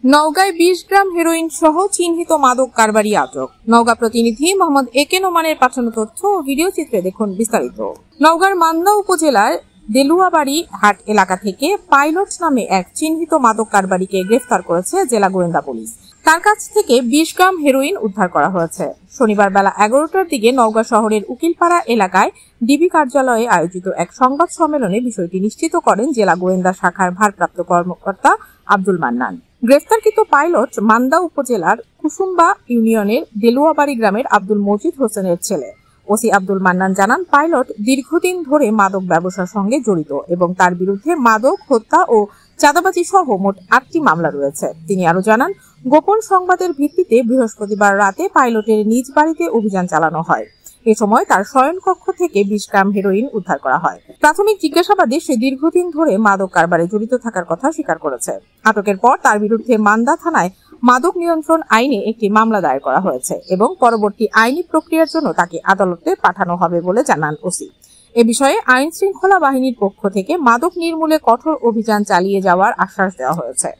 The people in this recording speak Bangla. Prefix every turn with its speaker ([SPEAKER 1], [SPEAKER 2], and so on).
[SPEAKER 1] নওগাঁয় ২০ গ্রাম হেরোইন সহ চিহ্নিত মাদক কারবারি আটক। নওগাঁ প্রতিনিধি মোহাম্মদ একে নোমানের পাঠানো তথ্য ও ভিডিও চিত্রে দেখুন বিস্তারিত। নওগাঁর মান্দা উপজেলার দেলুয়াবাড়ি হাট এলাকা থেকে পাইলট নামে এক চিহ্নিত মাদক কারবারিকে গ্রেফতার করেছে জেলা গোয়েন্দা পুলিশ। তার কাছ থেকে ২০ গ্রাম হেরোইন উদ্ধার করা হয়েছে। শনিবার বেলা ১১টার দিকে নওগাঁ শহরের উকিলপাড়া এলাকায় ডিবি কার্যালয়ে আয়োজিত এক সংবাদ সম্মেলনে বিষয়টি নিশ্চিত করেন জেলা গোয়েন্দা শাখার ভারপ্রাপ্ত কর্মকর্তা আব্দুল মান্নান। গ্রেফতারকৃত পাইলট মান্দা উপজেলার কুসুম্বা ইউনিয়নের দেলুয়াবাড়ি গ্রামের আব্দুল মজিদ হোসেনের ছেলে। ওসি আব্দুল মান্নান জানান, পাইলট দীর্ঘদিন ধরে মাদক ব্যবসার সঙ্গে জড়িত এবং তার বিরুদ্ধে মাদক, হত্যা ও চাঁদাবাজি সহ মোট ৮টি মামলা রয়েছে। তিনি আরো জানান, গোপন সংবাদের ভিত্তিতে বৃহস্পতিবার রাতে পাইলটের নিজ বাড়িতে অভিযান চালানো হয়। এ সময় তার শয়নকক্ষ থেকে ২০ গ্রাম হেরোইন উদ্ধার করা হয়। প্রাথমিক জিজ্ঞাসাবাদে সে দীর্ঘদিন ধরে মাদক কারবারে জড়িত থাকার কথা স্বীকার করেছে। আটকের পর তার বিরুদ্ধে মান্দা থানায় মাদক নিয়ন্ত্রণ আইনে একটি মামলা দায়ের করা হয়েছে এবং পরবর্তী আইনি প্রক্রিয়ার জন্য তাকে আদালতে পাঠানো হবে বলে জানান ওসি। এ বিষয়ে আইন শৃঙ্খলা বাহিনীর পক্ষ থেকে মাদক নির্মূলে কঠোর অভিযান চালিয়ে যাওয়ার আশ্বাস দেওয়া হয়েছে।